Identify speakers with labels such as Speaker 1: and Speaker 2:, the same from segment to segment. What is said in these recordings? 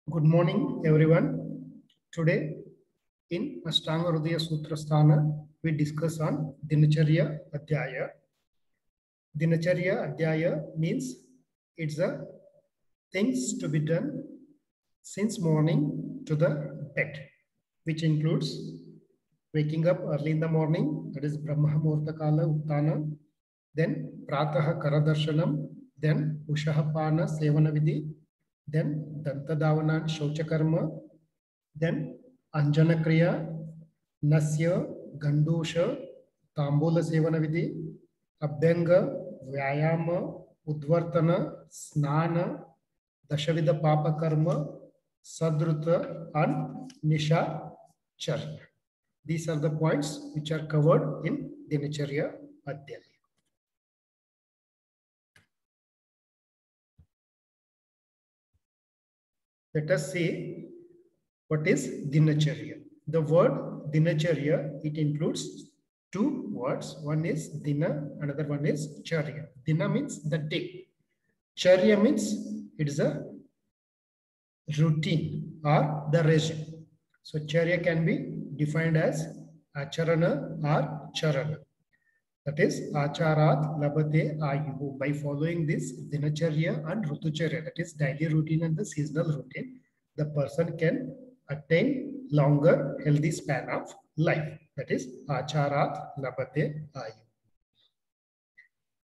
Speaker 1: Good morning, everyone. Today, in Ashtanga Hridaya Sutra Sthana, we discuss on Dinacharya Adhyaya. Dinacharya Adhyaya means it's the things to be done since morning to the bed, which includes waking up early in the morning, that is Brahma Muhurta Kala Uttana, then Prataha Karadarshanam, then Ushahapana Sevana Vidhi, then Dantadavanan Shauchakarma, then Anjana Kriya, Nasya, Gandusha, Tambula Sevana Vidhi, Abhyanga, Vyayama, Udvartana, Snana, Dashavida Papa Karma, Sadruta, and Nisha Charna. These are the points which are covered in Dinacharya Adhyaya. Let us see what is Dinacharya. The word Dinacharya, it includes two words. One is Dina, another one is Charya. Dina means the day. Charya means it is a routine or the regime. So Charya can be defined as Acharana or Charana. That is Acharat Labate Ayuhu. By following this Dinacharya and Rutucharya, that is daily routine and the seasonal routine, the person can attain longer healthy span of life. That is Acharat Labate Ayuhu.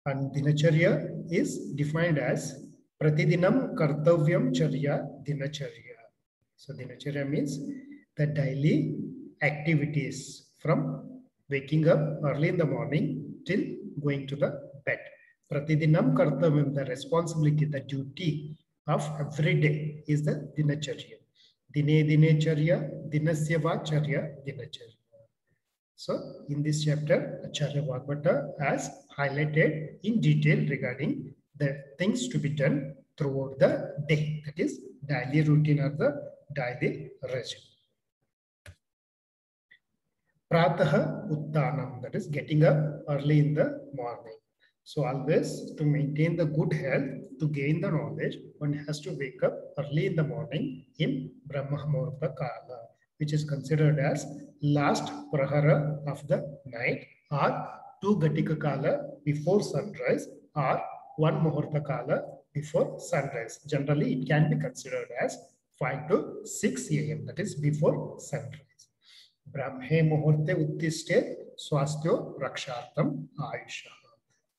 Speaker 1: And Dinacharya is defined as Pratidinam Kartavyam Charya Dinacharya. So Dinacharya means the daily activities from waking up early in the morning till going to the bed. Pratidinam Kartavyam, the responsibility, the duty of every day is the Dinacharya. Dine Dinacharya, Dinasyava Charya, Dinacharya. So in this chapter, Acharya Vagbhata has highlighted in detail regarding the things to be done throughout the day. That is daily routine or the daily regime. Prataha Uttanam, that is getting up early in the morning. So always to maintain the good health, to gain the knowledge, one has to wake up early in the morning in Brahma Muhurta Kala, which is considered as last prahara of the night, or 2 Gatika Kala before sunrise, or 1 Muhurta Kala before sunrise. Generally, it can be considered as 5 to 6 a.m. that is before sunrise. Brahme Muhurte Uttishte Swastyo Rakshartam Ayusha.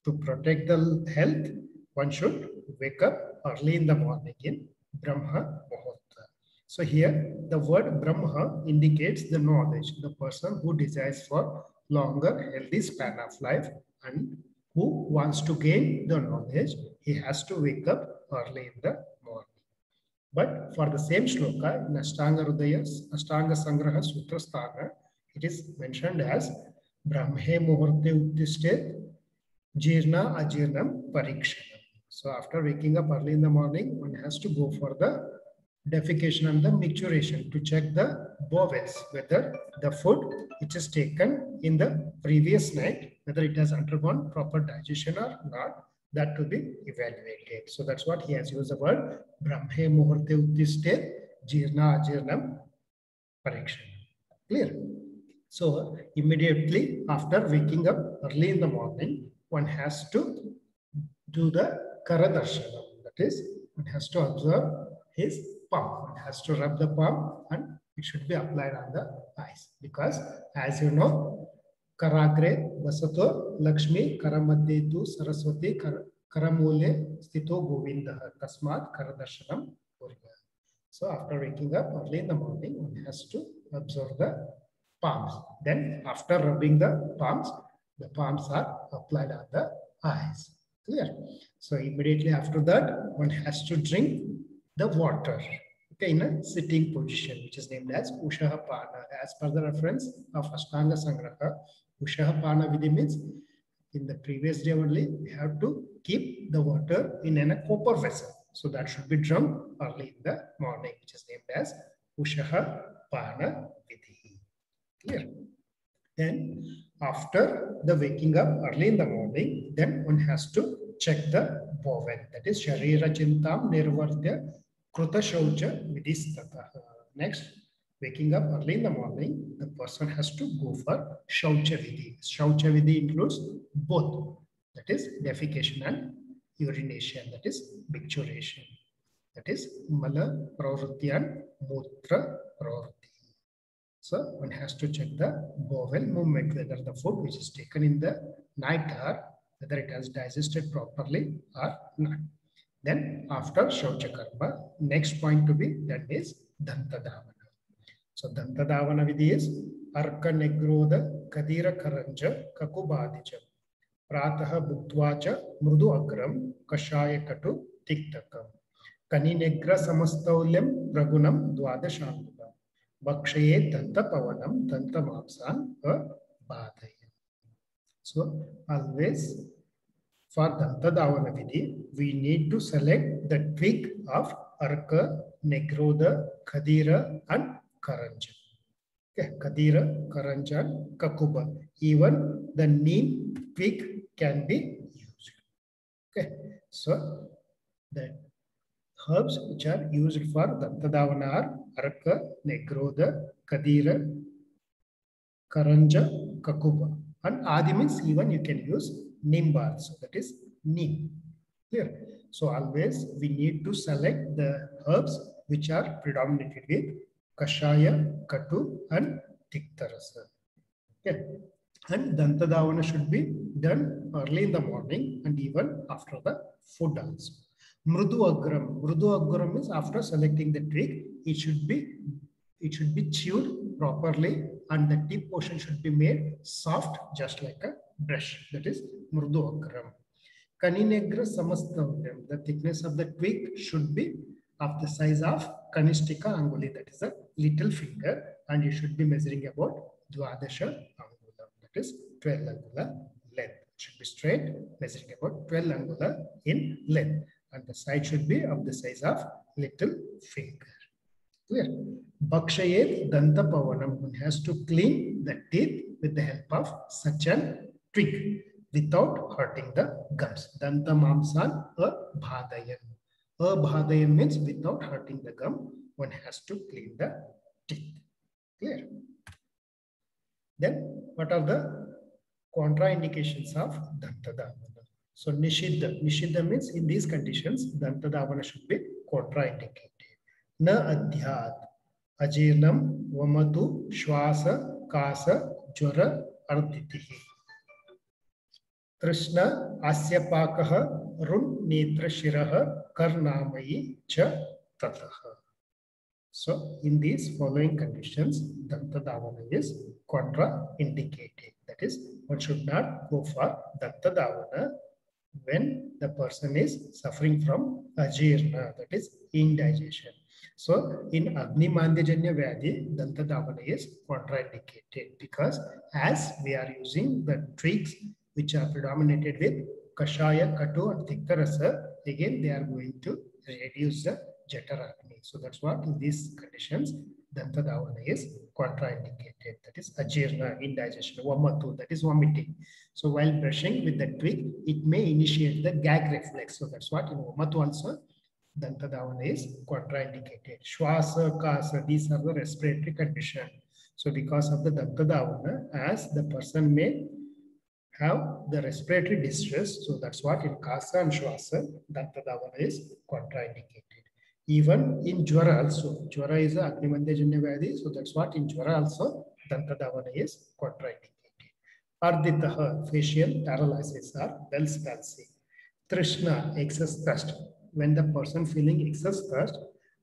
Speaker 1: To protect the health, one should wake up early in the morning in Brahma Muhurta. So here, the word Brahma indicates the knowledge, the person who desires for longer, healthy span of life and who wants to gain the knowledge, he has to wake up early in the morning. But for the same shloka in Ashtanga Hridaya, Ashtanga Sangraha Sutra Sthana, it is mentioned as Brahme Muhurte Uttishte Jirna Ajirnam Parikshanam. So after waking up early in the morning, one has to go for the defecation and the micturition to check the bowels, whether the food which is taken in the previous night, whether it has undergone proper digestion or not, that to be evaluated. So that's what he has used the word Brahme Muhurte Uttishte Jirna Ajirnam Parikshanam. Clear? So immediately after waking up early in the morning, one has to do the Karadarshanam. That is, one has to observe his palm. One has to rub the palm and it should be applied on the eyes. Because as you know, Karagre Vasato Lakshmi Karamadde tu Saraswati Karamule Stito Govinda Tasmat Karadarshanam Purya. So after waking up early in the morning, one has to observe the palms. Then after rubbing the palms are applied on the eyes. Clear? So immediately after that, one has to drink the water, okay, in a sitting position, which is named as Ushahapana. As per the reference of Ashtanga Sangraha, Ushahapana Vidhi means in the previous day only, we have to keep the water in a copper vessel. So that should be drunk early in the morning, which is named as Ushahapana Vidhi. Clear? Then after the waking up early in the morning, then one has to check the bowel. That is Sharira Chintam Nirvartya Kruta Shaucha Vidistata. Next, waking up early in the morning, the person has to go for Shaucha Vidhi. Shaucha Vidhi includes both, that is defecation and urination, that is micturition, that is Mala Pravrutti and Mutra Pravrutti. So one has to check the bowel movement, whether the food which is taken in the night or whether it has digested properly or not. Then after Shaucha Karma, next point to be done is Danta Davana. So Danta Davana Vidhi is Arka Negrodha Kadira Karanja Kakubadija Prataha Bhuktvacha Mrudu Agram Kashaya Katu Tiktakam Kani Negra Samastaulyam Pragunam Dwadashangula Bakshaye Danta Pavanam Danta Mapsan Badaya. So always for Danta Davana Vidhi, we need to select the twig of Arka, Negrodha, Kadira and Karanja. Okay, Kadira, Karanja and Kakuba. Even the neem twig can be used. Okay, so the herbs which are used for Danta Davana are Arka, Negrodha, Kadira, Karanja, Kakuba. And Adi means even you can use Nimbar, so that is neem. Clear? So always we need to select the herbs which are predominated with Kashaya, Katu and Tiktarasa. Okay. And Danta Davana should be done early in the morning and even after the food also. Mrudu Agram. Mrudu Agram is after selecting the twig, it should be chewed properly and the tip portion should be made soft just like a brush. That is Mrudu Agram. Kaninegra Samastavlyam. The thickness of the twig should be of the size of Kanistika Anguli. That is a little finger and you should be measuring about Dwadasha Angula. That is 12 angula length. It should be straight, measuring about 12 angula in length. And the side should be of the size of little finger. Clear? Bakshayet Danta Pavanam. One has to clean the teeth with the help of such a twig without hurting the gums. Danta Mamsan Bhadayan. Bhadayan means without hurting the gum, one has to clean the teeth. Clear? Then what are the contraindications of Danta Davana? So Nishiddha. Nishiddha means in these conditions, Danta Davana should be contraindicated. Na Adhyat, Ajirnam, Vamatu, Shwasa, Kasa, Jwara, Arditihi. Trishna, Asyapakaha, Run, Netra, Shiraha, Karnamayi, Cha, Tataha. So in these following conditions, Danta Davana is contraindicated. That is, one should not go for Danta Davana when the person is suffering from ajirna, that is indigestion. So in Agni Mandhyajanya Vyadhi, Danta Davana is contraindicated because as we are using the twigs which are predominated with Kashaya, Katu and Tiktarasa, again they are going to reduce the Jataragni. So that's what in these conditions Danta Davana is contraindicated. That is ajirna, indigestion, vamatu, that is vomiting. So while brushing with the twig, it may initiate the gag reflex. So that's what in vamatu also Danta Davana is contraindicated. Shwasa, Kasa, these are the respiratory conditions. So because of the Danta Davana, as the person may have the respiratory distress, so that's what in Kasa and Shwasa, Danta Davana is contraindicated. Even in Jwara also, Jwara is a Agni Mandhyajanya Vyadhi, so that's what in Jwara also, Danta Davana is contraindicated. Arditaha, facial paralysis or Bell's palsy. Trishna, excess thirst. When the person feeling excess thirst,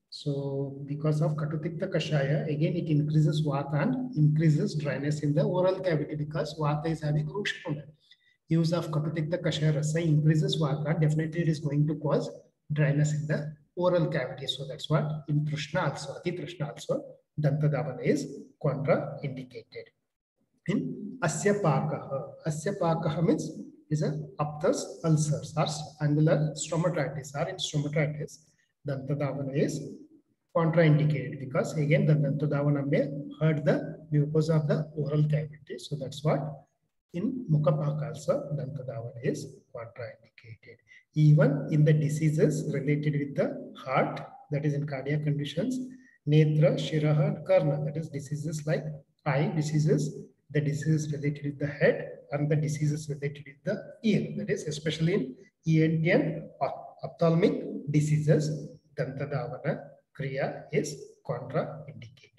Speaker 1: so because of Katutikta Kashaya, again it increases Vata and increases dryness in the oral cavity because Vata is having Rukshakunda. Use of Katutikta Kashaya Rasa increases Vata, definitely it is going to cause dryness in the oral cavity. So that's what in Trishna also, Ati Trishna also, Danta Davana is contraindicated. In Asya Pakaha means is a aphthous ulcers or angular stomatitis or in stomatitis, Danta Davana is contraindicated because again the Danta Davana may hurt the mucosa of the oral cavity. So that's what in Mukapaka also Danta Davana is contraindicated. Even in the diseases related with the heart, that is in cardiac conditions, netra, shiraha, and karna, that is diseases like eye diseases, the diseases related with the head, and the diseases related with the ear, that is especially in ENT and ophthalmic diseases, Dantadhavana Kriya is contraindicated.